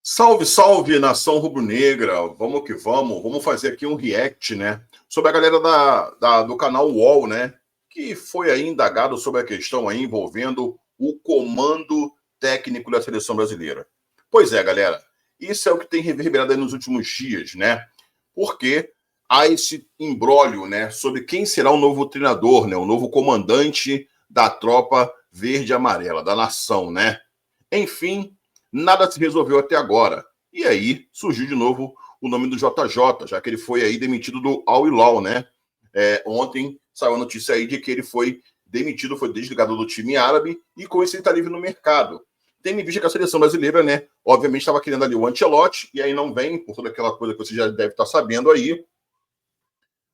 Salve, salve, nação rubro-negra. Vamos que vamos. Vamos fazer aqui um react, né? Sobre a galera do canal UOL, né? Que foi aí indagado sobre a questão aí envolvendo o comando técnico da seleção brasileira. Pois é, galera. Isso é o que tem reverberado aí nos últimos dias, né? Porque há esse imbróglio, né? Sobre quem será o novo treinador, né? O novo comandante da tropa verde e amarela, da nação, né? Enfim, nada se resolveu até agora. E aí surgiu de novo o nome do JJ, já que ele foi aí demitido do Al Hilal, né? Ontem saiu a notícia aí de que ele foi demitido, foi desligado do time árabe e com isso ele está livre no mercado. Tendo em vista que a seleção brasileira, né, obviamente estava querendo ali o Ancelotti e aí não vem, por toda aquela coisa que você já deve estar sabendo aí,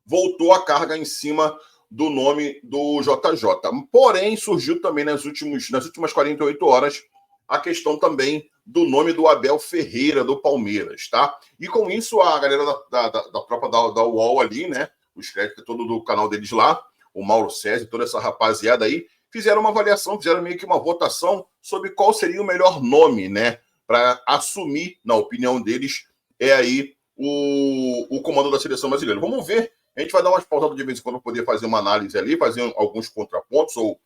voltou a carga em cima do nome do JJ. Porém, surgiu também nas últimas 48 horas a questão também do nome do Abel Ferreira, do Palmeiras, tá? E com isso, a galera da tropa da UOL ali, né? Os créditos todo do canal deles lá, o Mauro César, toda essa rapaziada aí, fizeram uma avaliação, fizeram meio que uma votação sobre qual seria o melhor nome, né? Para assumir, na opinião deles, aí o comando da seleção brasileira. Vamos ver. A gente vai dar umas pausadas de vez em quando para poder fazer uma análise ali, fazer alguns contrapontos ou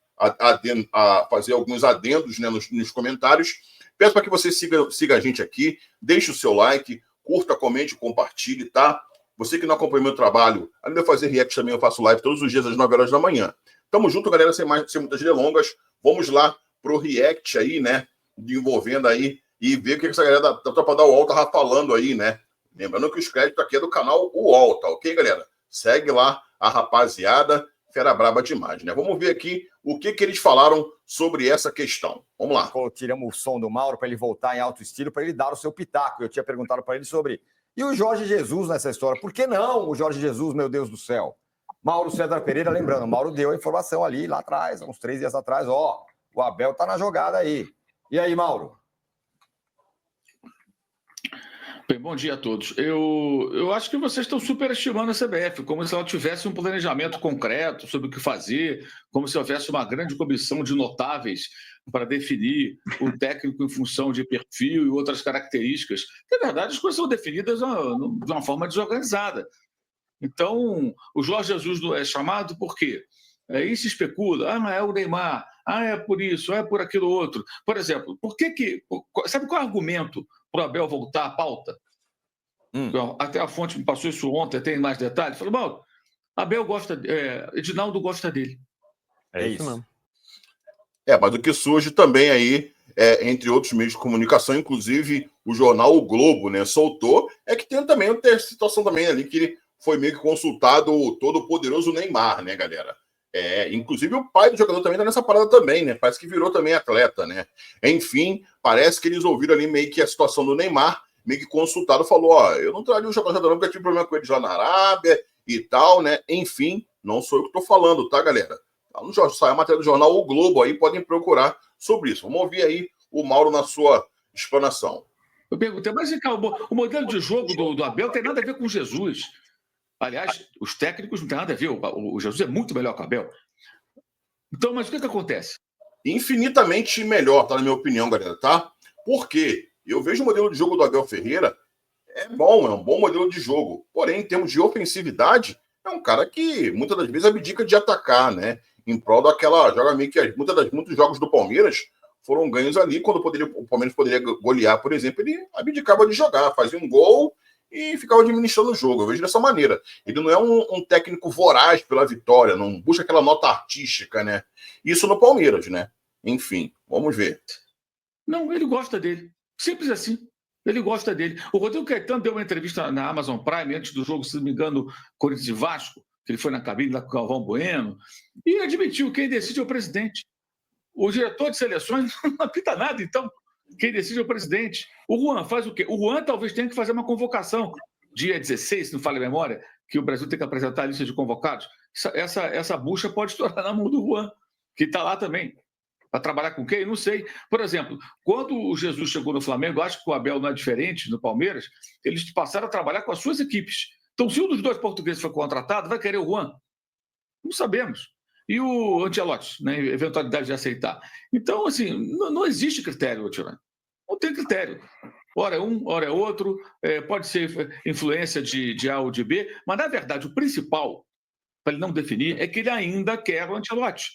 fazer alguns adendos, né, nos comentários. Peço para que você siga a gente aqui, deixe o seu like, curta, comente, compartilhe, tá? Você que não acompanha meu trabalho, além de eu fazer react também, eu faço live todos os dias às 9 horas da manhã. Tamo junto, galera, sem muitas delongas. Vamos lá pro react aí, né? Envolvendo aí e ver o que essa galera da tropa da UOL tava falando aí, né? Lembrando que os créditos aqui é do canal UOL, tá ok, galera? Segue lá a rapaziada, fera braba demais, né? Vamos ver aqui o que eles falaram sobre essa questão. Vamos lá. Tiramos o som do Mauro para ele voltar em alto estilo, para ele dar o seu pitaco. Eu tinha perguntado para ele sobre... E o Jorge Jesus nessa história? Por que não o Jorge Jesus, meu Deus do céu? Mauro César Pereira, lembrando, o Mauro deu a informação ali, lá atrás, uns 3 dias atrás, ó, o Abel tá na jogada aí. E aí, Mauro? Bem, bom dia a todos. Eu acho que vocês estão superestimando a CBF, como se ela tivesse um planejamento concreto sobre o que fazer, como se houvesse uma grande comissão de notáveis para definir o técnico em função de perfil e outras características. Na verdade, as coisas são definidas de uma forma desorganizada. Então, o Jorge Jesus não é chamado por quê? Aí se especula, é o Neymar, é por isso, é por aquilo outro. Por exemplo, sabe qual é o argumento para o Abel voltar à pauta? Até a fonte me passou isso ontem, tem mais detalhes. Falou, Mauro, Abel gosta, Edinaldo gosta dele. É isso mesmo. Mas o que surge também aí, entre outros meios de comunicação, inclusive o jornal O Globo, né, soltou, é que tem também outra situação também ali que ele foi meio que consultado o todo-poderoso Neymar, né, galera? Inclusive o pai do jogador também tá nessa parada também, né? Parece que virou também atleta, né? Enfim, parece que eles ouviram ali meio que a situação do Neymar, meio que consultado, falou, eu não traria o jogador não, porque eu tive problema com ele lá na Arábia e tal, né? Enfim, não sou eu que tô falando, tá, galera? Sai a matéria do jornal O Globo aí, podem procurar sobre isso. Vamos ouvir aí o Mauro na sua explanação. Eu perguntei, mas o modelo de jogo do Abel tem nada a ver com Jesus. Aliás, os técnicos não tem nada a ver. O Jesus é muito melhor que o Abel. Então, mas o que acontece? Infinitamente melhor, tá? Na minha opinião, galera, tá? Por quê? Eu vejo o modelo de jogo do Abel Ferreira, é um bom modelo de jogo. Porém, em termos de ofensividade, é um cara que muitas das vezes abdica de atacar, né? Em prol daquela. Joga meio que muitos jogos do Palmeiras foram ganhos ali. Quando o Palmeiras poderia golear, por exemplo, ele abdicava de jogar, fazia um gol e ficava administrando o jogo. Eu vejo dessa maneira. Ele não é um técnico voraz pela vitória, não busca aquela nota artística, né? Isso no Palmeiras, né? Enfim, vamos ver. Não, ele gosta dele. Simples assim. Ele gosta dele. O Rodrigo Caetano deu uma entrevista na Amazon Prime antes do jogo, se não me engano, Corinthians e Vasco, que ele foi na cabine lá com o Galvão Bueno, e admitiu que quem decide é o presidente. O diretor de seleções não apita nada, então. Quem decide é o presidente. O Juan faz o quê? O Juan talvez tenha que fazer uma convocação. Dia 16, se não falha a memória, que o Brasil tem que apresentar a lista de convocados. Essa bucha pode estourar na mão do Juan, que está lá também. Para trabalhar com quem? Não sei. Por exemplo, quando o Jesus chegou no Flamengo, acho que o Abel não é diferente no Palmeiras, eles passaram a trabalhar com as suas equipes. Então, se um dos dois portugueses for contratado, vai querer o Juan? Não sabemos. E o Ancelotti, né, eventualidade de aceitar. Então, assim, não existe critério, Tirani. Não tem critério. Hora é um, hora é outro, pode ser influência de A ou de B, mas, na verdade, o principal, para ele não definir, é que ele ainda quer o Ancelotti.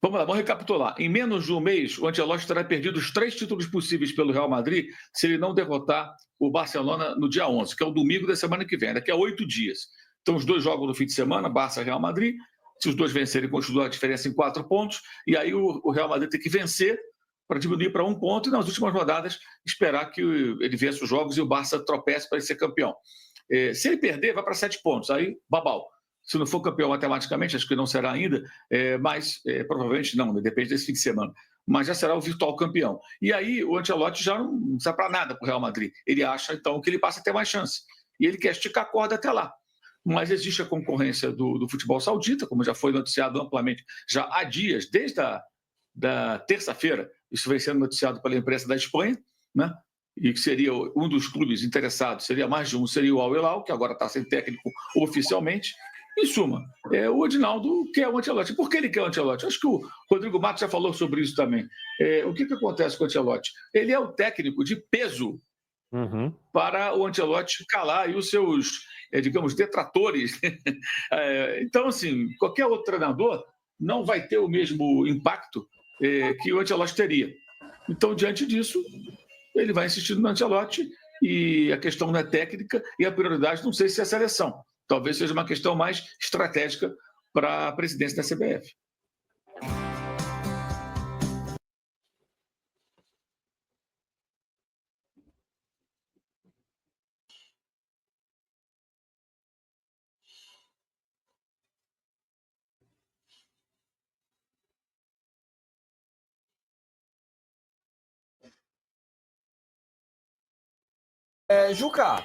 Vamos lá, vamos recapitular. Em menos de um mês, o Ancelotti terá perdido os 3 títulos possíveis pelo Real Madrid se ele não derrotar o Barcelona no dia 11, que é o domingo da semana que vem, daqui a 8 dias. Então, os 2 jogos do fim de semana, Barça e Real Madrid. Se os 2 vencerem, continua a diferença em 4 pontos. E aí o Real Madrid tem que vencer para diminuir para 1 ponto e, nas últimas rodadas, esperar que ele vença os jogos e o Barça tropece para ele ser campeão. Se ele perder, vai para 7 pontos. Aí, babau. Se não for campeão matematicamente, acho que não será ainda, mas provavelmente não, depende desse fim de semana. Mas já será o virtual campeão. E aí o Ancelotti já não serve para nada para o Real Madrid. Ele acha, então, que ele passa a ter mais chance. E ele quer esticar a corda até lá. Mas existe a concorrência do futebol saudita, como já foi noticiado amplamente já há dias, desde da terça-feira. Isso vem sendo noticiado pela imprensa da Espanha, né? E que seria um dos clubes interessados, seria mais de um, seria o Al Hilal, que agora está sem técnico oficialmente. Em suma, o Edinaldo quer o Ancelotti. Por que ele quer o Ancelotti? Acho que o Rodrigo Matos já falou sobre isso também. O que acontece com o Ancelotti? Ele é o técnico de peso para o Ancelotti calar aí os seus, digamos, detratores. Então, assim, qualquer outro treinador não vai ter o mesmo impacto que o Ancelotti teria. Então, diante disso, ele vai insistindo no Ancelotti e a questão não é técnica e a prioridade não sei se é a seleção. Talvez seja uma questão mais estratégica para a presidência da CBF. Juca,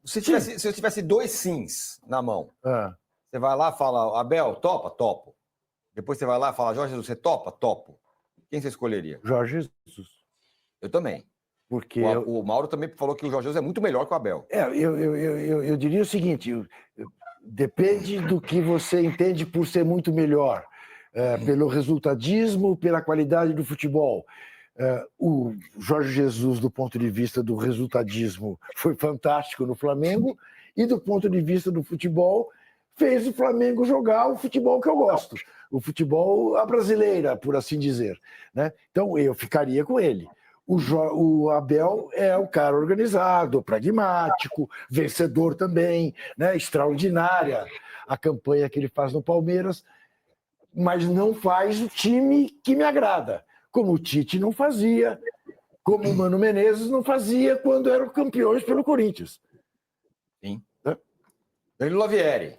se eu tivesse 2 sims na mão, você vai lá e fala, Abel, topa? Topo. Depois você vai lá e fala, Jorge Jesus, você topa? Topo. Quem você escolheria? Jorge Jesus. Eu também. Porque o Mauro também falou que o Jorge Jesus é muito melhor que o Abel. Eu diria o seguinte, depende do que você entende por ser muito melhor. Pelo resultadismo, pela qualidade do futebol. O Jorge Jesus, do ponto de vista do resultadismo, foi fantástico no Flamengo e, do ponto de vista do futebol, fez o Flamengo jogar o futebol que eu gosto, o futebol à brasileira, por assim dizer, né? Então, eu ficaria com ele. O Abel é o cara organizado, pragmático, vencedor também, né? Extraordinária a campanha que ele faz no Palmeiras, mas não faz o time que me agrada. Como o Tite não fazia, como o Mano Menezes não fazia quando eram campeões pelo Corinthians. Sim. Danilo Lavieri.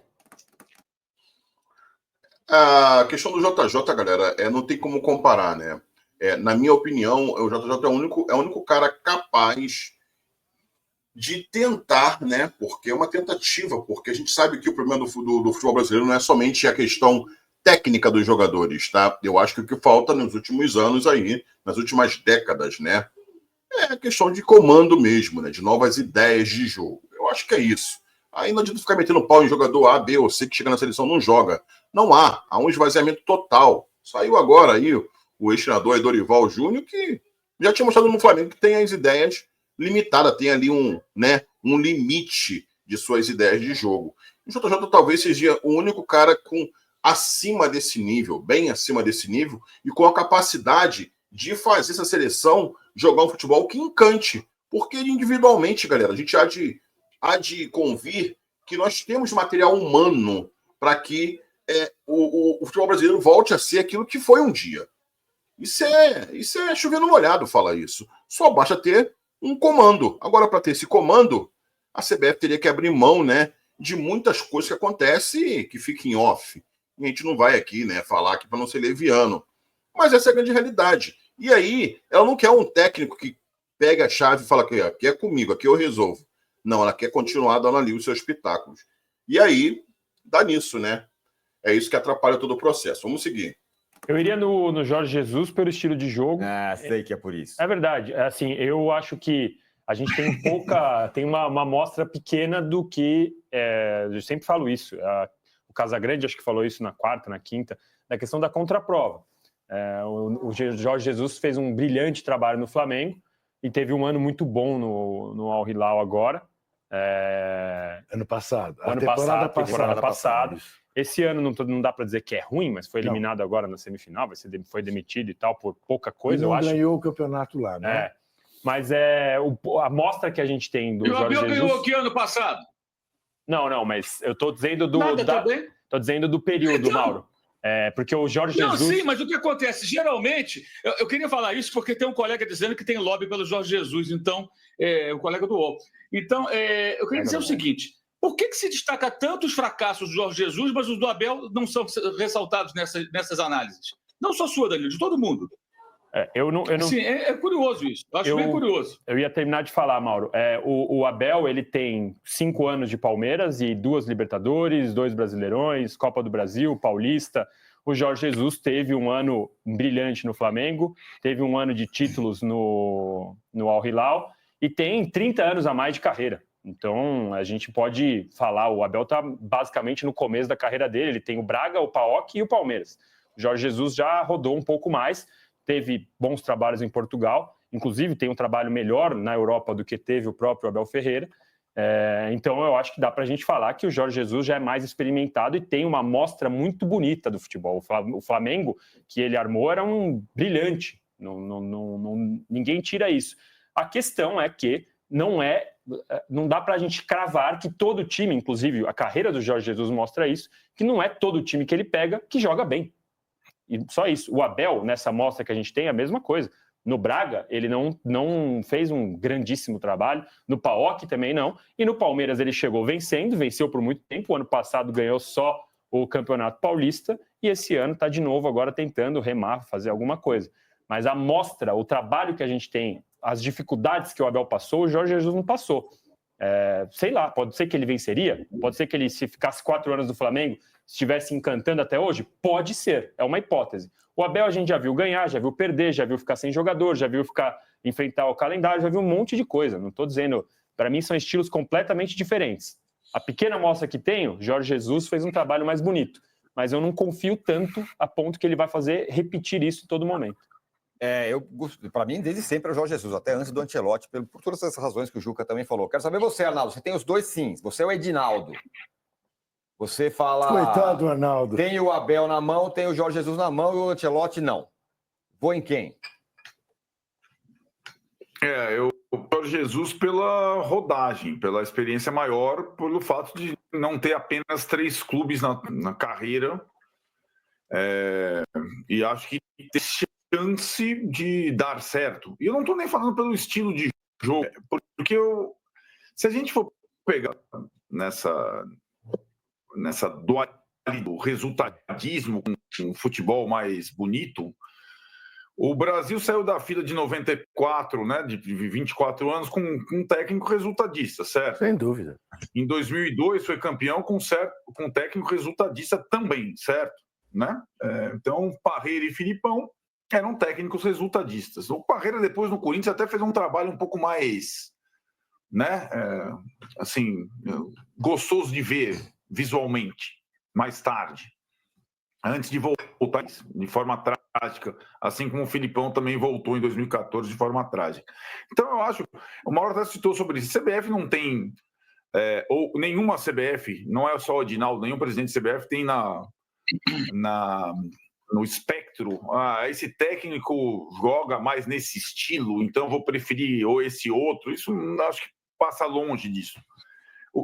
A questão do JJ, galera, não tem como comparar, né? Na minha opinião, o JJ é o único cara capaz de tentar, né? Porque é uma tentativa, porque a gente sabe que o problema do futebol brasileiro não é somente a questão técnica dos jogadores, tá? Eu acho que o que falta nos últimos anos aí, nas últimas décadas, né? É a questão de comando mesmo, né? De novas ideias de jogo. Eu acho que é isso. Aí não adianta ficar metendo pau em jogador A, B ou C que chega na seleção não joga. Não há um esvaziamento total. Saiu agora aí o ex-treinador Dorival Júnior, que já tinha mostrado no Flamengo que tem as ideias limitadas, tem ali um limite de suas ideias de jogo. O JJ talvez seja o único cara acima desse nível, bem acima desse nível, e com a capacidade de fazer essa seleção jogar um futebol que encante. Porque individualmente, galera, a gente há de convir que nós temos material humano para que o futebol brasileiro volte a ser aquilo que foi um dia. Isso é chover no molhado, fala isso. Só basta ter um comando. Agora, para ter esse comando, a CBF teria que abrir mão, né, de muitas coisas que acontecem que ficam em off. A gente não vai aqui, né, falar aqui para não ser leviano. Mas essa é a grande realidade. E aí, ela não quer um técnico que pega a chave e fala que aqui é comigo, aqui eu resolvo. Não, ela quer continuar dando ali os seus espetáculos. E aí, dá nisso, né? É isso que atrapalha todo o processo. Vamos seguir. Eu iria no Jorge Jesus pelo estilo de jogo. Sei que é por isso. É verdade. Assim, eu acho que a gente tem tem uma amostra pequena do que... eu sempre falo isso. O Casagrande acho que falou isso na quarta, na quinta, da questão da contraprova. O Jorge Jesus fez um brilhante trabalho no Flamengo, e teve um ano muito bom no Al Hilal agora. Ano passado. Temporada passada. Isso. Esse ano não dá para dizer que é ruim, mas foi eliminado agora na semifinal, foi demitido e tal, por pouca coisa, eu acho. E não ganhou o campeonato lá, né? Mas a amostra que a gente tem do Jorge Jesus... E o Abel ganhou aqui ano passado? Não, mas eu estou dizendo tô dizendo do período, então... Mauro. Porque o Jorge Jesus... Sim, mas o que acontece? Geralmente, eu queria falar isso porque tem um colega dizendo que tem lobby pelo Jorge Jesus, então, o colega do UOL. Então, eu queria dizer o seguinte, por que se destaca tanto os fracassos do Jorge Jesus, mas os do Abel não são ressaltados nessas análises? Não só sua, Danilo, de todo mundo. Eu não... Sim, é curioso isso. Eu acho bem curioso. Eu ia terminar de falar, Mauro. O Abel, ele tem 5 anos de Palmeiras e 2 Libertadores, 2 Brasileirões, Copa do Brasil, Paulista. O Jorge Jesus teve um ano brilhante no Flamengo, teve um ano de títulos no Al Hilal e tem 30 anos a mais de carreira. Então, a gente pode falar, o Abel está basicamente no começo da carreira dele. Ele tem o Braga, o PAOK e o Palmeiras. O Jorge Jesus já rodou um pouco mais, teve bons trabalhos em Portugal, inclusive tem um trabalho melhor na Europa do que teve o próprio Abel Ferreira. Então eu acho que dá para a gente falar que o Jorge Jesus já é mais experimentado e tem uma amostra muito bonita do futebol. O Flamengo que ele armou era um brilhante, ninguém tira isso. A questão é que não dá para a gente cravar que todo time, inclusive a carreira do Jorge Jesus mostra isso, que não é todo time que ele pega que joga bem. E só isso. O Abel, nessa amostra que a gente tem, é a mesma coisa. No Braga, ele não fez um grandíssimo trabalho. No PAOK também não. E no Palmeiras ele chegou venceu por muito tempo. O ano passado ganhou só o Campeonato Paulista. E esse ano está de novo agora tentando remar, fazer alguma coisa. Mas a amostra, o trabalho que a gente tem, as dificuldades que o Abel passou, o Jorge Jesus não passou. Sei lá, pode ser que ele venceria? Pode ser que ele, se ficasse 4 anos no Flamengo, estivesse encantando até hoje? Pode ser, é uma hipótese. O Abel a gente já viu ganhar, já viu perder, já viu ficar sem jogador, já viu enfrentar o calendário, já viu um monte de coisa. Não estou dizendo... Para mim são estilos completamente diferentes. A pequena amostra que tenho, Jorge Jesus fez um trabalho mais bonito, mas eu não confio tanto a ponto que ele vai repetir isso em todo momento. Para mim, desde sempre é o Jorge Jesus, até antes do Ancelotti, por todas essas razões que o Juca também falou. Quero saber você, Arnaldo, você tem os dois sims, você é o Edinaldo. Você fala... Coitado, Arnaldo. Tem o Abel na mão, tem o Jorge Jesus na mão e o Ancelotti não. Vou em quem? O Jorge Jesus pela rodagem, pela experiência maior, pelo fato de não ter apenas 3 clubes na carreira. E acho que tem chance de dar certo. E eu não estou nem falando pelo estilo de jogo, porque se a gente for pegar nessa dualidade do resultadismo com um futebol mais bonito, o Brasil saiu da fila de 94, né, de 24 anos, com um técnico resultadista, certo? Sem dúvida. Em 2002 foi campeão com um técnico resultadista também, certo? Né? Então, Parreira e Filipão eram técnicos resultadistas. O Parreira depois no Corinthians até fez um trabalho um pouco mais, né, gostoso de ver visualmente, mais tarde, antes de voltar de forma trágica, assim como o Filipão também voltou em 2014 de forma trágica. Então eu acho, o Mauro até citou sobre isso, a CBF não tem, ou nenhuma CBF, não é só o Edinaldo, nenhum presidente da CBF tem no espectro, esse técnico joga mais nesse estilo, então vou preferir ou esse outro. Isso acho que passa longe disso.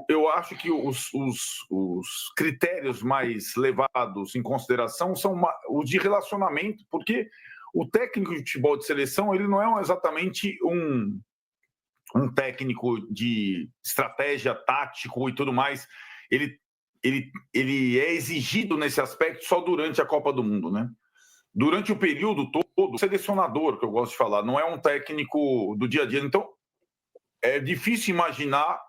Eu acho que os critérios mais levados em consideração são os de relacionamento, porque o técnico de futebol de seleção ele não é exatamente um técnico de estratégia, tático e tudo mais. Ele é exigido nesse aspecto só durante a Copa do Mundo, né? Durante o período todo, selecionador, que eu gosto de falar, não é um técnico do dia a dia. Então, é difícil imaginar,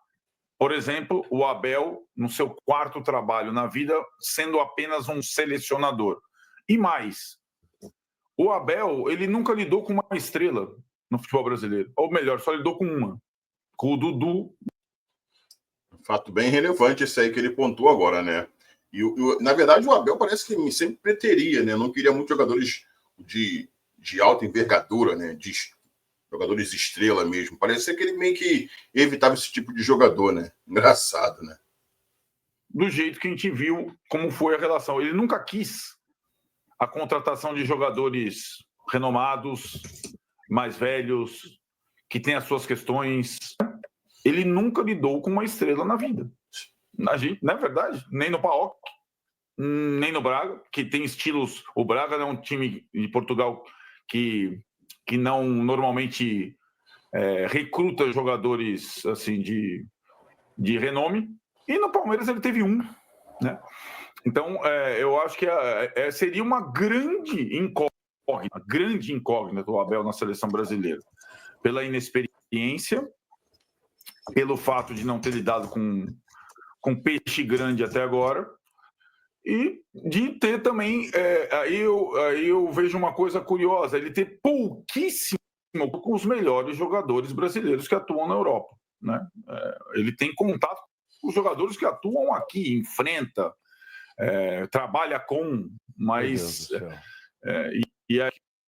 por exemplo, o Abel, no seu 4º trabalho na vida, sendo apenas um selecionador. E mais, o Abel, ele nunca lidou com uma estrela no futebol brasileiro. Ou melhor, só lidou com uma. Com o Dudu. Fato bem relevante esse aí que ele pontuou agora, né? E, na verdade, o Abel parece que sempre preteria, né? Não queria muitos jogadores de alta envergadura, né? Jogadores estrela mesmo. Parecia que ele meio que evitava esse tipo de jogador, né? Engraçado, né? Do jeito que a gente viu como foi a relação. Ele nunca quis a contratação de jogadores renomados, mais velhos, que têm as suas questões. Ele nunca lidou com uma estrela na vida. A gente, não é verdade? Nem no PAOK, nem no Braga, que tem estilos... O Braga é um time de Portugal que não normalmente recruta jogadores assim, de renome. E no Palmeiras ele teve um, né? Então, eu acho que seria uma grande incógnita do Abel na seleção brasileira. Pela inexperiência, pelo fato de não ter lidado com peixe grande até agora, e de ter também... aí eu vejo uma coisa curiosa, ele ter pouquíssimo com os melhores jogadores brasileiros que atuam na Europa, né? Ele tem contato os jogadores que atuam aqui, enfrenta, trabalha com, mas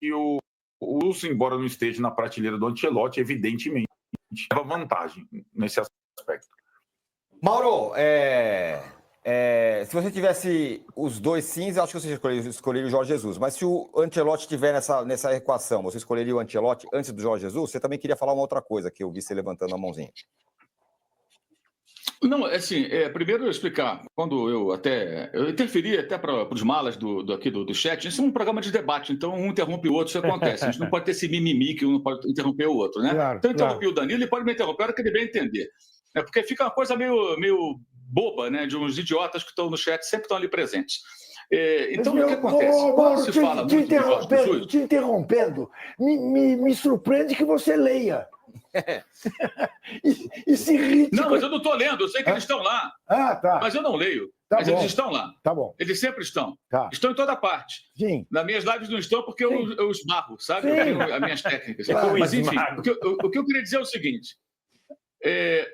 o Lúcio, embora não esteja na prateleira do Ancelotti, evidentemente leva vantagem nesse aspecto. Mauro, se você tivesse os dois sims, eu acho que você escolheria o Jorge Jesus, mas se o Ancelotti estiver nessa equação, você escolheria o Ancelotti antes do Jorge Jesus? Você também queria falar uma outra coisa que eu vi você levantando a mãozinha. Não, assim, primeiro eu explicar, quando eu interferi até para os malas aqui do chat, isso é um programa de debate, então um interrompe o outro, isso acontece, a gente não pode ter esse mimimi que um não pode interromper o outro, né? Claro, então eu interrompi o Danilo, ele pode me interromper, a hora que ele bem entender. Porque fica uma coisa meio boba, né, de uns idiotas que estão no chat, sempre estão ali presentes. Então, o que acontece? Quando se fala muito de Jorge Jesus... Te interrompendo, me surpreende que você leia. e se irrite. Não, mas eu não estou lendo, eu sei que eles estão lá. Ah, tá. Mas eu não leio. Tá mas bom. Eles estão lá. Tá bom. Eles sempre estão. Tá. Estão em toda parte. Sim. Nas minhas lives não estão porque eu esbarro, sabe? Sim. Eu tenho as minhas técnicas. Claro. Mas, enfim, o que eu queria dizer é o seguinte.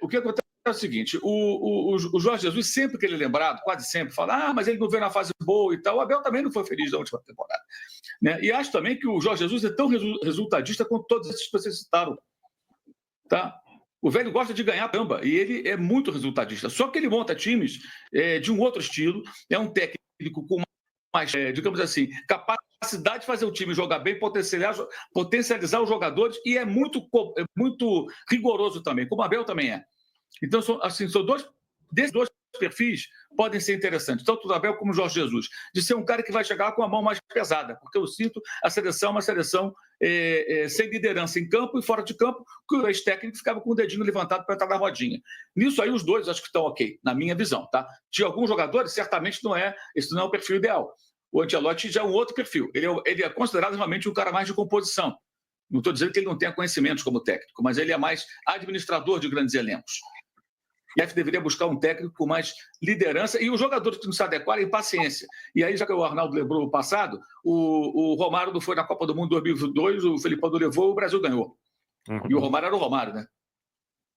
O que acontece é o seguinte, o Jorge Jesus, sempre que ele é lembrado, quase sempre, fala, mas ele não veio na fase boa e tal. O Abel também não foi feliz na última temporada. Né? E acho também que o Jorge Jesus é tão resultadista quanto todos esses que vocês citaram. Tá? O velho gosta de ganhar tamba e ele é muito resultadista. Só que ele monta times de um outro estilo, é um técnico com mais, digamos assim, capacidade de fazer o time jogar bem, potencializar os jogadores e é muito rigoroso também, como o Abel também é. Então, desses dois perfis podem ser interessantes, tanto o Abel como o Jorge Jesus, de ser um cara que vai chegar com a mão mais pesada, porque eu sinto a seleção uma seleção sem liderança em campo e fora de campo, que o ex-técnico ficava com o dedinho levantado para entrar na rodinha. Nisso aí, os dois acho que estão ok, na minha visão. Tá? De alguns jogadores, certamente esse não é o perfil ideal. O Ancelotti já é um outro perfil. Ele é considerado realmente um cara mais de composição. Não estou dizendo que ele não tenha conhecimentos como técnico, mas ele é mais administrador de grandes elencos. O IF deveria buscar um técnico com mais liderança e os jogadores que não se adequarem, paciência. E aí, já que o Arnaldo lembrou o passado, o Romário não foi na Copa do Mundo 2002, o Felipão não levou, o Brasil ganhou. E o Romário era o Romário, né?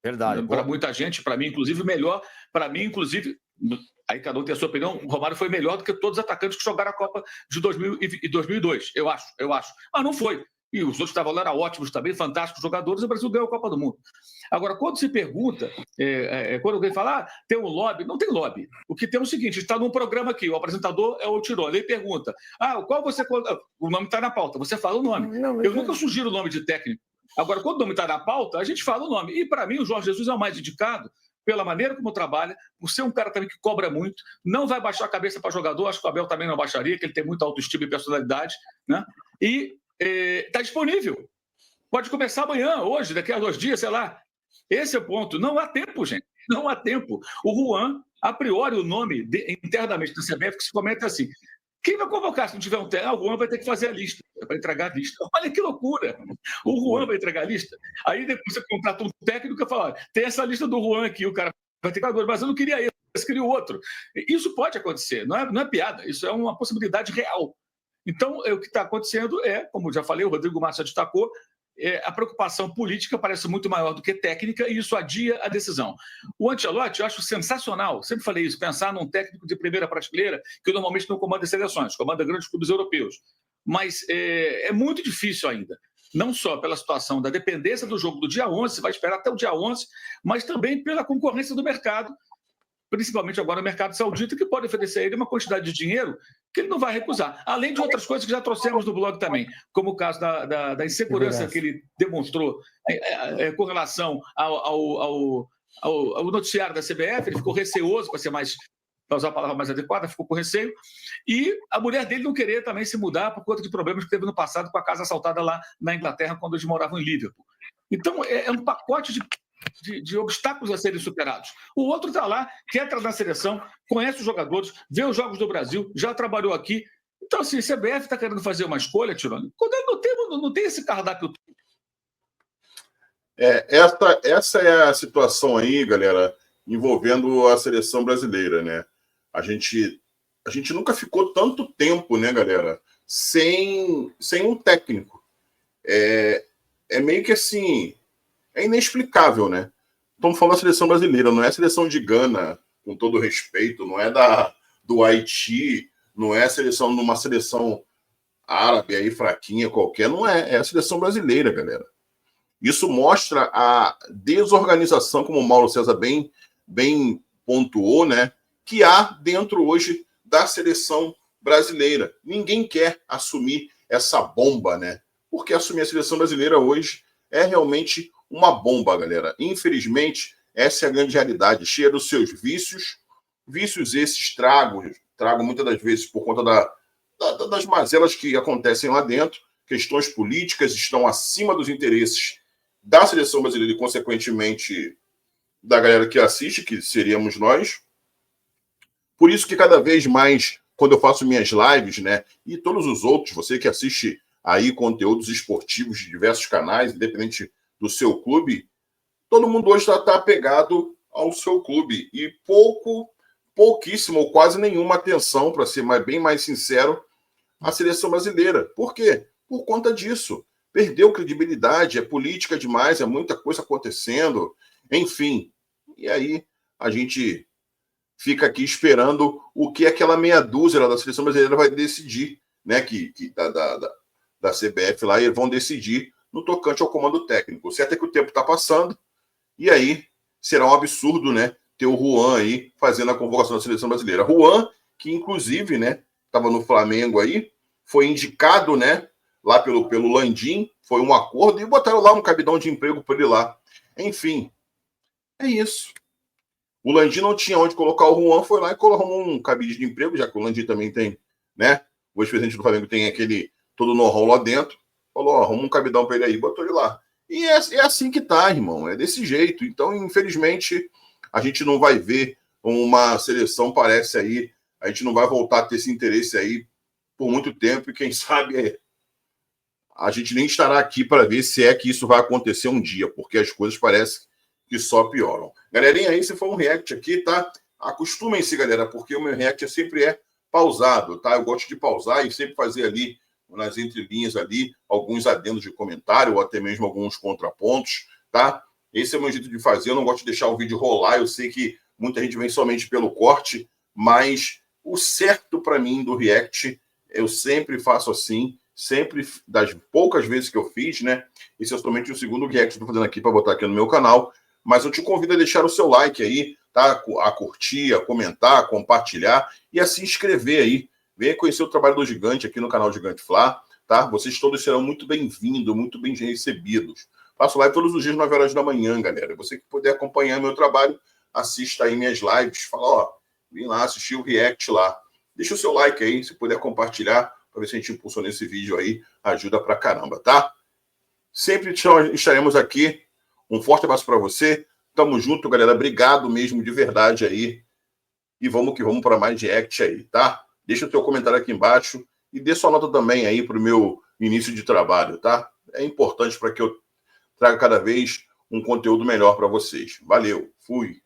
Verdade. Para muita gente, para mim, inclusive, melhor. Para mim, inclusive, aí cada um tem a sua opinião, o Romário foi melhor do que todos os atacantes que jogaram a Copa de 2002, eu acho. Mas não foi. E os outros que estavam lá eram ótimos também, fantásticos jogadores, e o Brasil ganhou a Copa do Mundo. Agora, quando se pergunta, quando alguém fala, tem um lobby, não tem lobby. O que tem é o seguinte, está num programa aqui, o apresentador é o Tirone, ele pergunta, qual você... O nome está na pauta, você fala o nome. Eu nunca sugiro o nome de técnico. Agora, quando o nome está na pauta, a gente fala o nome. E, para mim, o Jorge Jesus é o mais indicado pela maneira como trabalha, por ser um cara também que cobra muito, não vai baixar a cabeça para jogador, acho que o Abel também não baixaria, que ele tem muita autoestima e personalidade, né? E está disponível. Pode começar amanhã, hoje, daqui a 2 dias, sei lá. Esse é o ponto. Não há tempo, gente. Não há tempo. O Juan, a priori, o nome internamente do CBF que se comenta assim. Quem vai convocar se não tiver um técnico? O Juan vai ter que fazer a lista, vai entregar a lista. Olha que loucura! O Juan vai entregar a lista. Aí depois você contrata um técnico e fala, tem essa lista do Juan aqui, o cara vai ter que agora, mas eu não queria esse, eu queria o outro. Isso pode acontecer, não é piada, isso é uma possibilidade real. Então, o que está acontecendo como já falei, o Rodrigo Massa destacou, a preocupação política parece muito maior do que técnica e isso adia a decisão. O Ancelotti, eu acho sensacional, sempre falei isso, pensar num técnico de primeira prateleira que normalmente não comanda seleções, comanda grandes clubes europeus. Mas é muito difícil ainda. não só pela situação da dependência do jogo do dia 11, vai esperar até o dia 11, mas também pela concorrência do mercado, principalmente agora no mercado saudita, que pode oferecer a ele uma quantidade de dinheiro que ele não vai recusar. Além de outras coisas que já trouxemos no blog também, como o caso da insegurança que ele demonstrou com relação ao noticiário da CBF, ele ficou receoso, para usar a palavra mais adequada, ficou com receio, e a mulher dele não querer também se mudar por conta de problemas que teve no passado com a casa assaltada lá na Inglaterra, quando eles moravam em Liverpool. Então, é um pacote de obstáculos a serem superados. O outro está lá, quer entrar na seleção, conhece os jogadores, vê os jogos do Brasil, já trabalhou aqui. Então, assim, a CBF está querendo fazer uma escolha, Tirone, quando não tem esse cardápio. Essa é a situação aí, galera, envolvendo a seleção brasileira, né? A gente nunca ficou tanto tempo, né, galera, sem um técnico. É meio que assim, é inexplicável, né? Estamos falando da seleção brasileira, não é a seleção de Gana, com todo respeito, não é do Haiti, não é uma seleção árabe aí fraquinha qualquer, não é a seleção brasileira, galera. Isso mostra a desorganização, como o Mauro César bem pontuou, né, que há dentro hoje da seleção brasileira. Ninguém quer assumir essa bomba, né? Porque assumir a seleção brasileira hoje é realmente uma bomba, galera. Infelizmente, essa é a grande realidade. Cheia dos seus vícios esses tragam muitas das vezes por conta das mazelas que acontecem lá dentro. Questões políticas estão acima dos interesses da seleção brasileira e, consequentemente, da galera que assiste, que seríamos nós. Por isso que cada vez mais, quando eu faço minhas lives, né, e todos os outros, você que assiste aí conteúdos esportivos de diversos canais, independente do seu clube, todo mundo hoje está apegado ao seu clube. E pouquíssimo ou quase nenhuma atenção, para ser bem mais sincero, à seleção brasileira. Por quê? Por conta disso. Perdeu credibilidade, é política demais, é muita coisa acontecendo, enfim. E aí a gente fica aqui esperando o que aquela meia dúzia da seleção brasileira vai decidir, né? Da CBF lá, e eles vão decidir no tocante ao comando técnico. O certo é que o tempo está passando, e aí será um absurdo, né, ter o Juan aí fazendo a convocação da seleção brasileira. Juan, que inclusive, né, estava no Flamengo aí, foi indicado, né, lá pelo Landim, foi um acordo, e botaram lá um cabidão de emprego para ele lá. Enfim, é isso. O Landim não tinha onde colocar o Juan, foi lá e colocou um cabide de emprego, já que o Landim também tem, né, o ex-presidente do Flamengo tem aquele todo know-how lá dentro, falou, arruma um cabidão para ele aí, botou ele lá. E é assim que tá, irmão, é desse jeito. Então, infelizmente, a gente não vai ver uma seleção, parece aí, a gente não vai voltar a ter esse interesse aí por muito tempo, e quem sabe a gente nem estará aqui para ver se é que isso vai acontecer um dia, porque as coisas parecem que só pioram. Galerinha, esse foi um react aqui, tá? Acostumem-se, galera, porque o meu react sempre é pausado, tá? Eu gosto de pausar e sempre fazer ali, nas entrelinhas ali, alguns adendos de comentário, ou até mesmo alguns contrapontos, tá? Esse é o meu jeito de fazer, eu não gosto de deixar o vídeo rolar, eu sei que muita gente vem somente pelo corte, mas o certo para mim do react, eu sempre faço assim, sempre, das poucas vezes que eu fiz, né? Esse é somente o segundo react que eu estou fazendo aqui para botar aqui no meu canal, mas eu te convido a deixar o seu like aí, tá? A curtir, a comentar, a compartilhar e a se inscrever aí. Venha conhecer o trabalho do Gigante aqui no canal Gigante Fla, tá? Vocês todos serão muito bem-vindos, muito bem recebidos. Faço live todos os dias, 9 horas da manhã, galera. Você que puder acompanhar meu trabalho, assista aí minhas lives. Fala, ó, vem lá assistir o react lá. Deixa o seu like aí, se puder compartilhar, para ver se a gente impulsiona esse vídeo aí. Ajuda pra caramba, tá? Sempre estaremos aqui. Um forte abraço para você. Tamo junto, galera. Obrigado mesmo, de verdade aí. E vamos que vamos para mais react aí, tá? Deixa o teu comentário aqui embaixo e dê sua nota também aí para o meu início de trabalho, tá? É importante para que eu traga cada vez um conteúdo melhor para vocês. Valeu, fui!